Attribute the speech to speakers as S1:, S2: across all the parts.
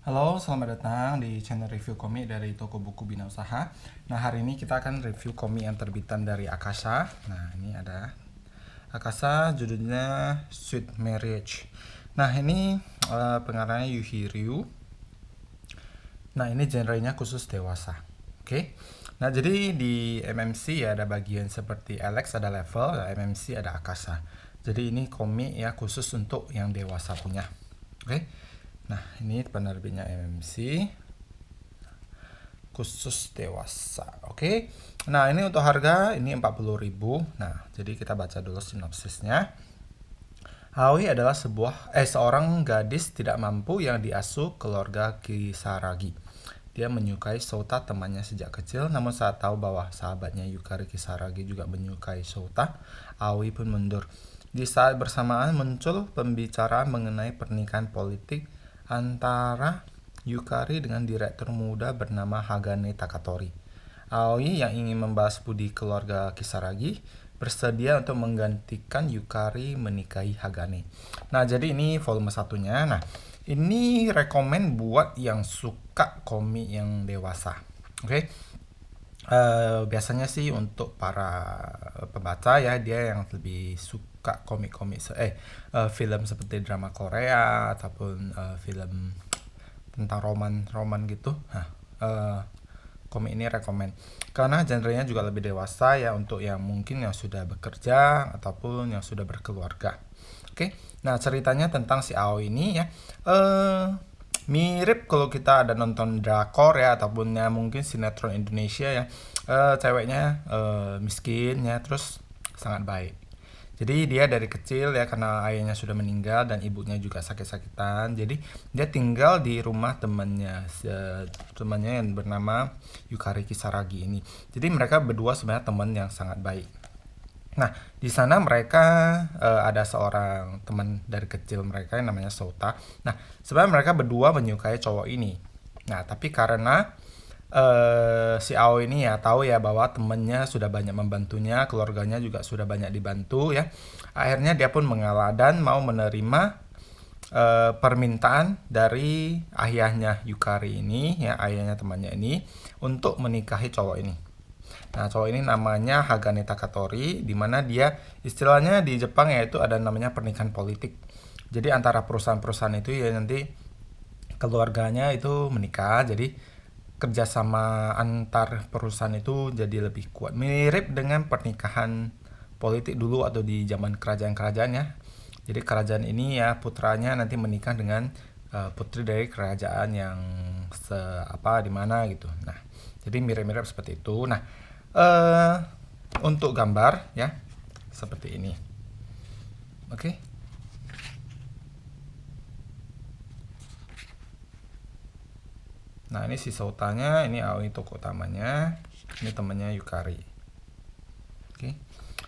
S1: Halo, selamat datang di channel review komik dari toko buku Bina Usaha. Nah, hari ini kita akan review komik yang terbitan dari Akasa. Nah, ini ada Akasa, judulnya Sweet Marriage. Nah, ini pengarangnya Yuhi Ryu. Nah, ini genrenya khusus dewasa. Oke. Nah, jadi di MMC ya ada bagian seperti Alex ada level, MMC ada Akasa. Jadi ini komik ya khusus untuk yang dewasa punya. Oke. Nah, ini penerbitnya MMC khusus dewasa. Oke. Nah, ini untuk harga ini 40.000. Nah, jadi kita baca dulu sinopsisnya. Aoi adalah seorang gadis tidak mampu yang diasuh keluarga Kisaragi. Dia menyukai Sota temannya sejak kecil, namun saat tahu bahwa sahabatnya Yukari Kisaragi juga menyukai Sota, Aoi pun mundur. Di saat bersamaan muncul pembicaraan mengenai pernikahan politik antara Yukari dengan direktur muda bernama Hagane Takatori. Aoi yang ingin membalas budi keluarga Kisaragi bersedia untuk menggantikan Yukari menikahi Hagane. Nah, jadi ini volume satunya. Nah, ini rekomen buat yang suka komik yang dewasa. Oke. Biasanya sih untuk para pembaca ya, dia yang lebih suka komik-komik film seperti drama Korea ataupun film tentang roman gitu. Nah, komik ini rekomen karena genrenya juga lebih dewasa ya, untuk yang mungkin yang sudah bekerja ataupun yang sudah berkeluarga. Oke. Nah, ceritanya tentang si Ao ini ya, mirip kalau kita ada nonton drakor ya ataupun ya mungkin sinetron Indonesia ya. Ceweknya miskin ya, terus sangat baik. Jadi dia dari kecil ya, karena ayahnya sudah meninggal dan ibunya juga sakit-sakitan. Jadi dia tinggal di rumah temannya yang bernama Yukari Kisaragi ini. Jadi mereka berdua sebenarnya teman yang sangat baik. Nah, di sana mereka ada seorang teman dari kecil mereka yang namanya Sota. Nah, sebenarnya mereka berdua menyukai cowok ini. Nah, tapi karena si Ao ini ya tahu ya bahwa temennya sudah banyak membantunya, keluarganya juga sudah banyak dibantu ya. Akhirnya dia pun mengalah dan mau menerima permintaan dari ayahnya Yukari ini ya, ayahnya temannya ini untuk menikahi cowok ini. Nah, cowok ini namanya Hagane Takatori, di mana dia istilahnya di Jepang yaitu ada namanya pernikahan politik. Jadi antara perusahaan-perusahaan itu ya nanti keluarganya itu menikah, jadi kerjasama antar perusahaan itu jadi lebih kuat, mirip dengan pernikahan politik dulu atau di zaman kerajaan-kerajaan ya. Jadi kerajaan ini ya putranya nanti menikah dengan putri dari kerajaan yang di mana gitu. Nah, jadi mirip-mirip seperti itu. Nah, untuk gambar ya seperti ini. Oke. Nah, ini si Sautanya, ini Aoi tokoh utamanya, ini temannya Yukari. Oke.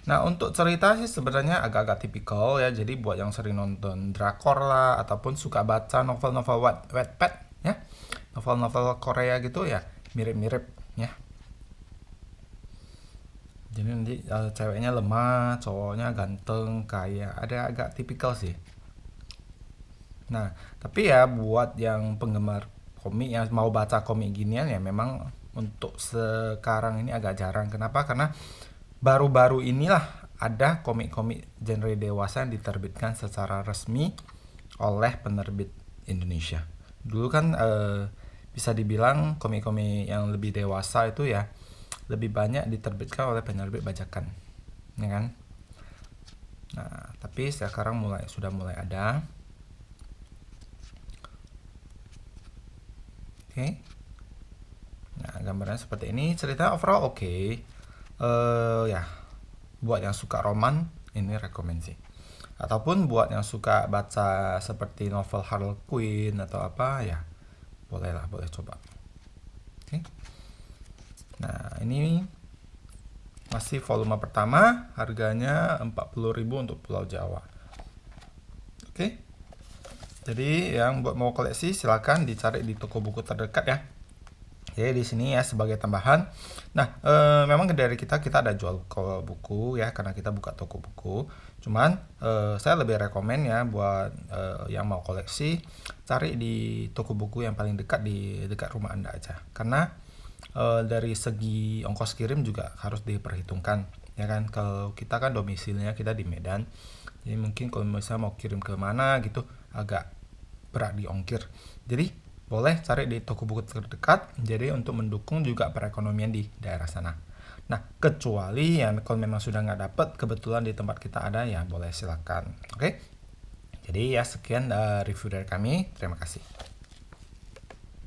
S1: Nah, untuk cerita sih sebenarnya agak-agak tipikal ya. Jadi buat yang sering nonton drakor lah ataupun suka baca novel-novel Wattpad ya, novel-novel Korea gitu ya, mirip-mirip ya. Jadi nanti ceweknya lemah, cowoknya ganteng, kaya, ada agak tipikal sih. Nah, tapi ya buat yang penggemar komik yang mau baca komik ginian ya memang untuk sekarang ini agak jarang. Kenapa? Karena baru-baru inilah ada komik-komik genre dewasa yang diterbitkan secara resmi oleh penerbit Indonesia. Dulu kan bisa dibilang komik-komik yang lebih dewasa itu ya lebih banyak diterbitkan oleh penerbit bajakan, ya kan? Nah, tapi sekarang sudah mulai ada. Oke. Nah, gambarnya seperti ini. Cerita overall oke. Ya, buat yang suka roman ini rekomendasi. Ataupun buat yang suka baca seperti novel Harlequin atau apa ya, boleh coba. Oke. Nah, ini masih volume pertama, harganya 40.000 untuk Pulau Jawa. Oke. Jadi yang buat mau koleksi silakan dicari di toko buku terdekat ya. Oke, di sini ya sebagai tambahan. Nah, memang dari kita ada jual buku ya, karena kita buka toko buku. Cuman saya lebih rekomen ya buat yang mau koleksi, cari di toko buku yang paling dekat di dekat rumah Anda aja. Karena dari segi ongkos kirim juga harus diperhitungkan, ya kan? Kalau kita kan domisilinya kita di Medan, jadi mungkin kalau misalnya mau kirim ke mana gitu agak berat di ongkir. Jadi boleh cari di toko buku terdekat, jadi untuk mendukung juga perekonomian di daerah sana. Nah, kecuali ya kalau memang sudah nggak dapet, kebetulan di tempat kita ada, ya boleh silakan. Oke, jadi ya sekian review dari kami. Terima kasih.